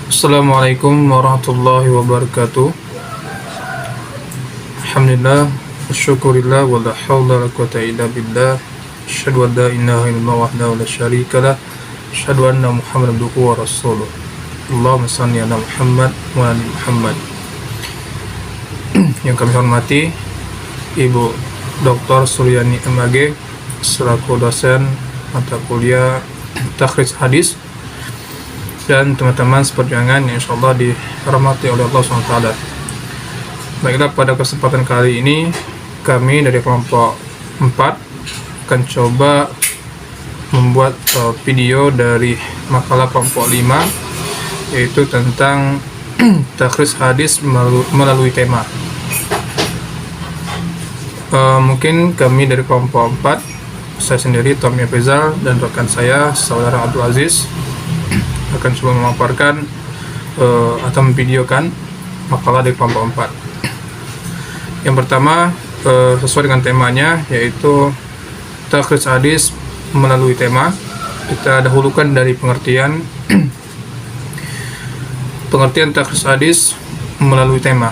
Assalamualaikum warahmatullahi wabarakatuh. Alhamdulillah, syukurillah, wa la hawla wa la quwwata illa billah. Asyhadu an la ilaha illallah wahdahu la syarika lah. Asyhadu anna Muhammadan abduhu wa rasuluh. Allahumma shalli ala Muhammad wa ali Muhammad. Yang kami hormati Ibu Dr. Suryani MAG selaku dosen mata kuliah Takhrij Hadis dan teman-teman seperjuangan yang insyaallah dirahmati oleh Allah SWT. Baiklah, pada kesempatan kali ini kami dari kelompok 4 akan coba membuat video dari makalah kelompok 5, yaitu tentang takhrij hadis melalui tema. Mungkin kami dari kelompok 4, saya sendiri Tommy Afizal dan rekan saya saudara Abdul Aziz akan coba memaparkan atau memvideokan makalah dari kelompok 4. Yang pertama, sesuai dengan temanya, yaitu takhrij hadis melalui tema. Kita dahulukan dari pengertian takhrij hadis melalui tema.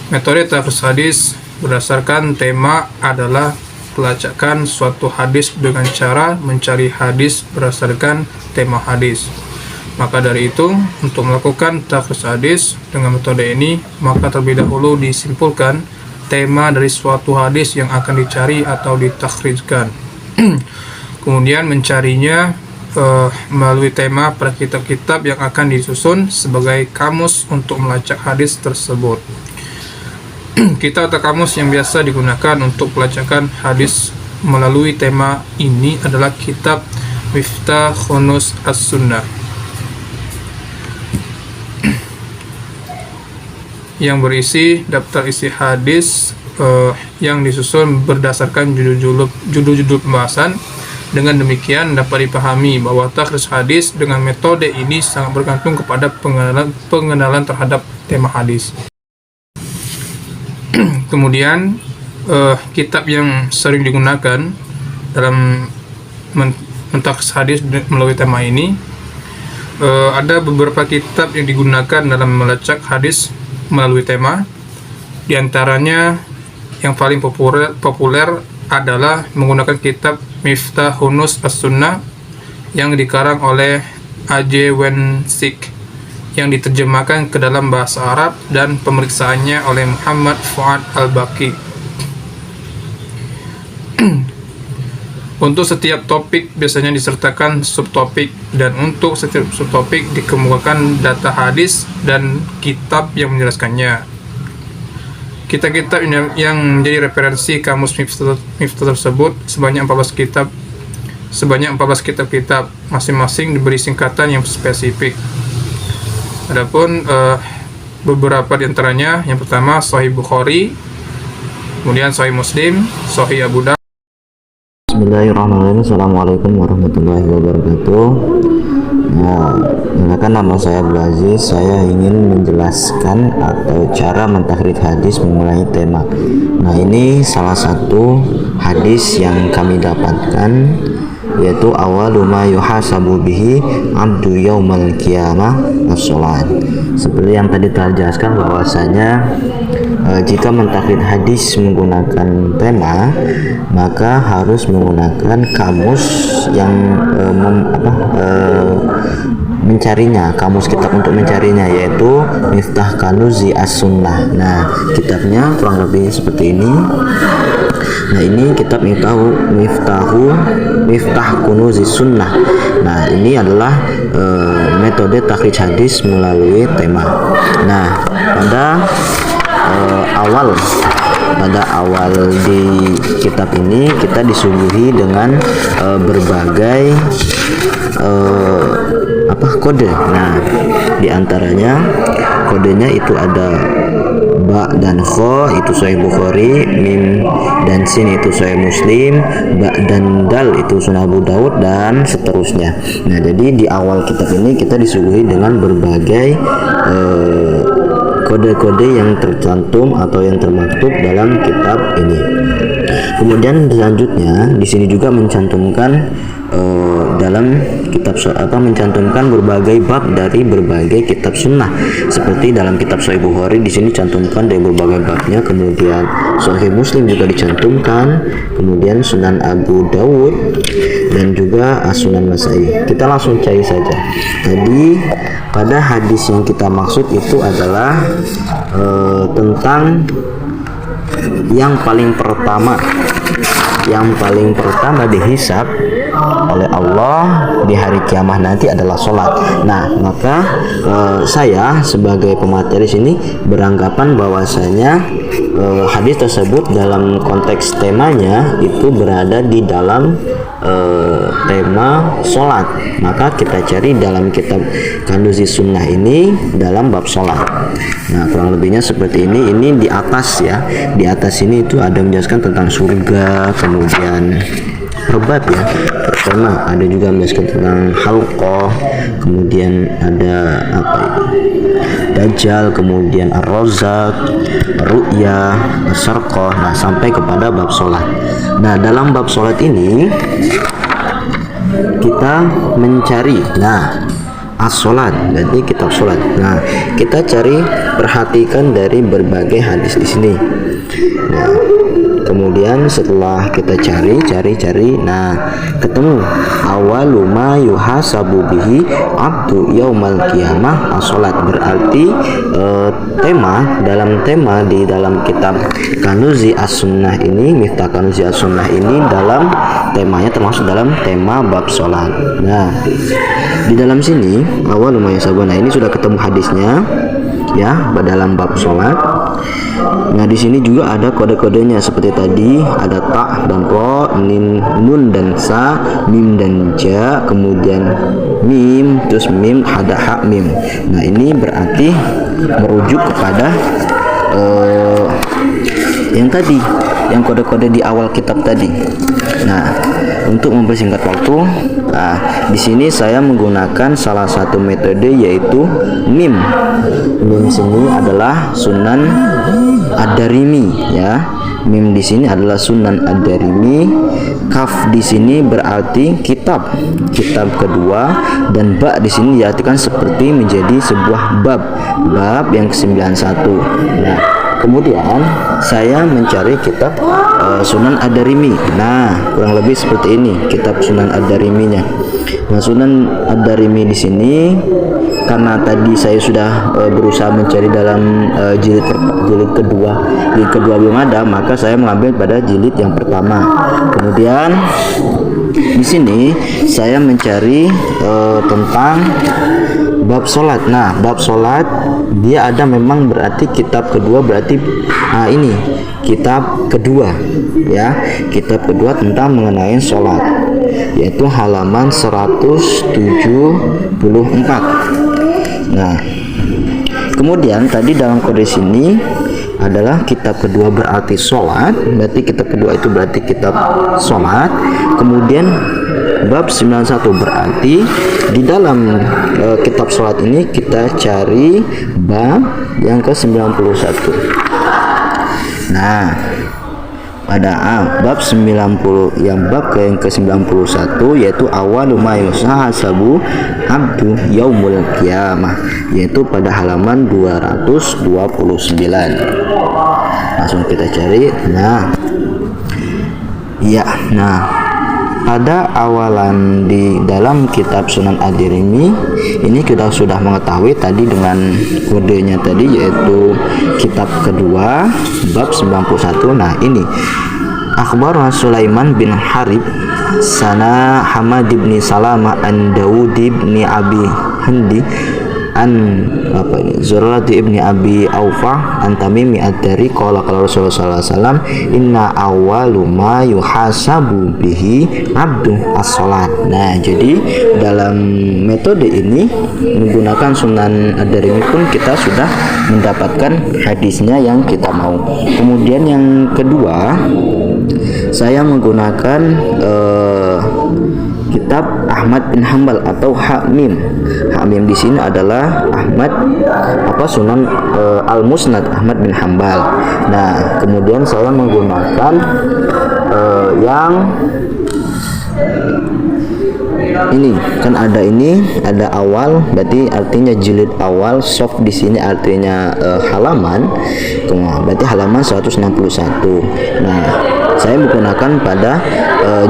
Metode takhrij hadis berdasarkan tema adalah pelacakan suatu hadis dengan cara mencari hadis berdasarkan tema hadis. Maka dari itu, untuk melakukan takhrij hadis dengan metode ini, maka terlebih dahulu disimpulkan tema dari suatu hadis yang akan dicari atau ditakhrijkan. Kemudian mencarinya melalui tema pada kitab-kitab yang akan disusun sebagai kamus untuk melacak hadis tersebut. Kitab atau kamus yang biasa digunakan untuk pelacakan hadis melalui tema ini adalah kitab Miftahunus As-Sunnah yang berisi daftar isi hadis yang disusun berdasarkan judul-judul pembahasan. Dengan demikian dapat dipahami bahwa takhrij hadis dengan metode ini sangat bergantung kepada pengenalan terhadap tema hadis. Kemudian kitab yang sering digunakan dalam mentakhrij hadis melalui tema ini, ada beberapa kitab yang digunakan dalam melacak hadis melalui tema. Di antaranya yang paling populer adalah menggunakan kitab Miftahunus As-Sunnah yang dikarang oleh A.J. Wensik, yang diterjemahkan ke dalam bahasa Arab dan pemeriksaannya oleh Muhammad Fuad Al-Baqi. Untuk setiap topik biasanya disertakan subtopik, dan untuk setiap subtopik dikemukakan data hadis dan kitab yang menjelaskannya. Kitab-kitab yang menjadi referensi kamus Miftah tersebut sebanyak 14 kitab, masing-masing diberi singkatan yang spesifik. Adapun beberapa di antaranya, yang pertama Sahih Bukhari, kemudian Sahih Muslim, Sahih Abu Dawud. Bismillahirrahmanirrahim. Assalamualaikum warahmatullahi wabarakatuh. Kenalkan, nama saya Abdul Aziz. Saya ingin menjelaskan atau cara mentakhrij hadis memulai tema. Nah, ini salah satu hadis yang kami dapatkan, yaitu awalu ma yuhasabu bihi abdu yaumal qiyamah as-shalat. Seperti yang tadi telah dijelaskan bahwasanya jika mentakhrij hadis menggunakan tema, maka harus menggunakan kamus yang mencarinya, kamus kitab untuk mencarinya, yaitu Miftah Kanuzi As-Sunnah. Nah, kitabnya kurang lebih seperti ini. Nah, ini kitab Miftah Kunuzi Sunnah. Nah, ini adalah metode takhrij hadis melalui tema. Nah, pada awal di kitab ini kita disuguhi dengan berbagai kode. Nah, diantaranya kodenya itu ada ba dan kho itu Sahih Bukhari, mim dan sin itu Sahih Muslim, ba dan dal itu Sunan Abu Dawud, dan seterusnya. Nah, jadi di awal kitab ini kita disuguhi dengan berbagai kode-kode yang tercantum atau yang termaktub dalam kitab ini. Kemudian selanjutnya di sini juga mencantumkan dalam mencantumkan berbagai bab dari berbagai kitab sunnah, seperti dalam kitab Sahih Bukhari di sini cantumkan dari berbagai babnya, kemudian Sahih Muslim juga dicantumkan, kemudian Sunan Abu Dawud dan juga Sunan Nasa'i. Kita langsung cari saja. Tadi pada hadis yang kita maksud itu adalah tentang yang paling pertama dihisab oleh Allah di hari kiamat nanti adalah sholat. Nah, maka saya sebagai pemateri sini beranggapan bahwasanya hadis tersebut dalam konteks temanya itu berada di dalam tema sholat. Maka kita cari dalam kitab Kanduzi Sunnah ini dalam bab sholat. Nah, kurang lebihnya seperti ini. Ini di atas ya, di atas ini itu ada menjelaskan tentang surga, kemudian bab ya pertama, ada juga menjelaskan tentang halqah, kemudian ada apa itu Dajjal, kemudian Ar-Razzaq, Ru'yah, As-Sarqah, nah sampai kepada bab sholat. Nah, dalam bab sholat ini kita mencari as-sholat, berarti kitab sholat. Nah, kita perhatikan dari berbagai hadis di sini. Nah, kemudian setelah kita cari, nah ketemu awalu ma yuhasabu bihi abdu yaumal qiyamah as-sholat. Berarti dalam kitab Kanuzi As-Sunnah ini, Miftah Kanuzi As-Sunnah ini dalam temanya termasuk dalam tema bab sholat. Nah, di dalam sini awalu ma yuhasabu, nah ini sudah ketemu hadisnya ya dalam bab sholat. Nah, di sini juga ada kode-kodenya seperti tadi, ada ta dan ro, nun dan sa, mim dan ja, kemudian mim, terus mim, ada ha, mim. Nah, ini berarti merujuk kepada yang tadi, yang kode-kode di awal kitab tadi. Nah, untuk mempersingkat waktu, di sini saya menggunakan salah satu metode yaitu mim. Mim sini adalah Sunan Ad-Darimi ya. Mim di sini adalah Sunan Ad-Darimi. Kaf di sini berarti kitab kedua, dan ba di sini diartikan seperti menjadi sebuah bab yang ke-91. Nah, kemudian saya mencari kitab Sunan Ad-Darimi. Nah, kurang lebih seperti ini kitab Sunan Ad-Dariminya. Nah, Sunan Ad-Darimi di sini karena tadi saya sudah berusaha mencari dalam jilid kedua belum ada, maka saya mengambil pada jilid yang pertama. Kemudian di sini saya mencari tentang bab sholat. Nah, bab sholat dia ada memang berarti kitab kedua, berarti ini kitab kedua ya, kitab kedua tentang mengenai sholat, yaitu halaman 174. Nah, kemudian tadi dalam kode sini adalah kitab kedua berarti sholat, berarti kitab kedua itu berarti kitab sholat. Kemudian bab 91 berarti di dalam kitab sholat ini kita cari bab yang ke-91. Nah, pada bab 90 yang ke-91 yaitu awalu ma yuhasabu abdu yaumul qiyamah, yaitu pada halaman 229. Langsung kita cari. Nah, pada awalan di dalam kitab Sunan Ad-Darimi ini kita sudah mengetahui tadi dengan kodenya tadi, yaitu kitab kedua bab 91. Nah, ini akhbarana Sulaiman bin Harib sana Hamad bin Salamah an Dawud bin Abi Hindi an Zurrati ibni Abi Aufa an Tamimi ad-Dari qala Rasulullah sallallahu alaihi wasallam inna awwalu ma yuhasabu bihi abdu as-salat. Nah, jadi dalam metode ini menggunakan Sunan Ad-Darimi pun kita sudah mendapatkan hadisnya yang kita mau. Kemudian yang kedua, saya menggunakan kitab Ahmad bin Hambal atau Hakmim. Hakmim di sini adalah Sunan Al-Musnad Ahmad bin Hambal. Nah, kemudian saya menggunakan yang ini kan ada awal, berarti artinya jilid awal, soft di sini artinya halaman. Berarti halaman 161. Nah, saya menggunakan pada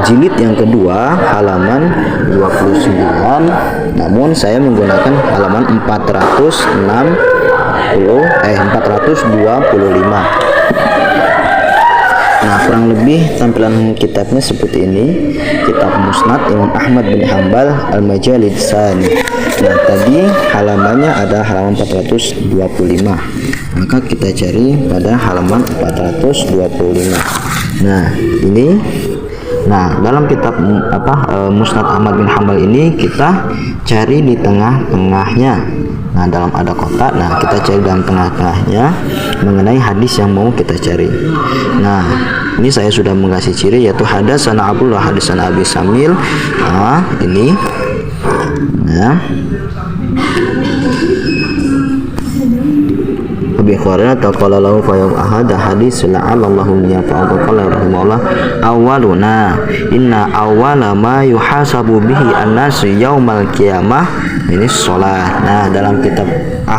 jilid yang kedua halaman 29, namun saya menggunakan halaman 425. Nah, kurang lebih tampilan kitabnya seperti ini. Kitab Musnad Imam Ahmad bin Hanbal Al-Majalid Tsani. Nah, tadi halamannya ada halaman 425. Maka kita cari pada halaman 425. Nah, ini. Nah, dalam kitab Musnad Ahmad bin Hanbal ini kita cari di tengah-tengahnya. Nah, dalam ada kotak, nah kita cari dalam tengah-tengahnya mengenai hadis yang mau kita cari. Nah, ini saya sudah mengasih ciri, yaitu hadatsana Abdullah, hadatsana Abi Samil. Nah, ini. Nah, Abi Hurairah taqala lahu fa ahad hadis la'allahu yafa'u qala rahimahullah awaluna inna awwala ma yuhasabu bihi an-nas yaumal qiyamah ini sholat. Nah, dalam kitab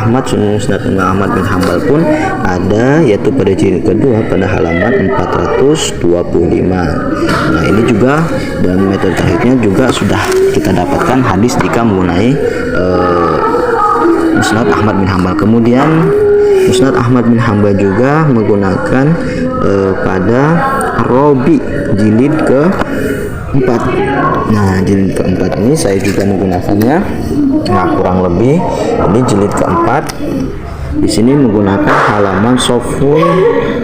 Musnad Ahmad bin Hanbal pun ada, yaitu pada jilid kedua pada halaman 425. Nah, ini juga dan metode tahriknya juga sudah kita dapatkan hadis jika mengenai Musnad Ahmad bin Hanbal. Kemudian Musnad Ahmad bin Hanbal juga menggunakan pada Robi jilid ke-4. Nah, jilid ke-4 ini saya juga menggunakannya. Nah, kurang lebih ini jilid ke-4. Di sini menggunakan halaman sofun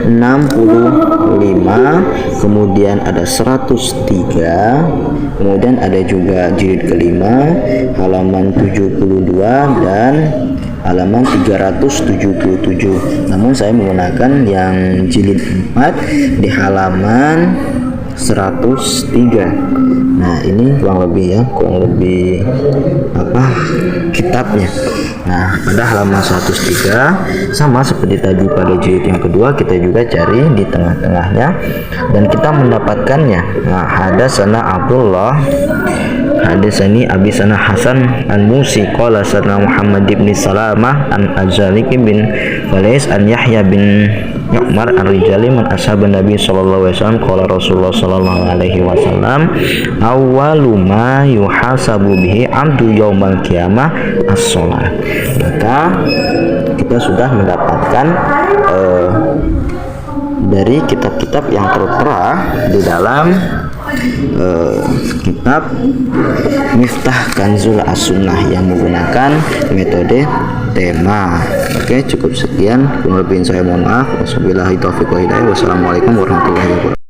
65, kemudian ada 103, kemudian ada juga jilid ke-5 halaman 72 dan halaman 377. Namun saya menggunakan yang jilid 4 di halaman 103. Nah, ini kurang lebih kitabnya. Nah, pada halaman 103 sama seperti tadi pada jilid yang kedua, kita juga cari di tengah-tengahnya dan kita mendapatkannya. Nah, hadatsana Abdullah, hadatsani Abi Sana Hasan An-Musi qala sana Muhammad bin Salamah an Azalik bin Falais an Yahya bin Umar ar-rijali man ashaban Nabi sallallahu alaihi wasallam qala Rasulullah sallallahu alaihi wasallam awwalu ma yuhasabu bihi abdu yaumal qiyamah as-shalah. Maka kita sudah mendapatkan dari kitab-kitab yang tertera di dalam kitab Miftah Kanzul As-Sunnah yang menggunakan metode tema. Oke, cukup sekian. Kurang lebih saya mohon maaf. Wassalamualaikum warahmatullahi wabarakatuh.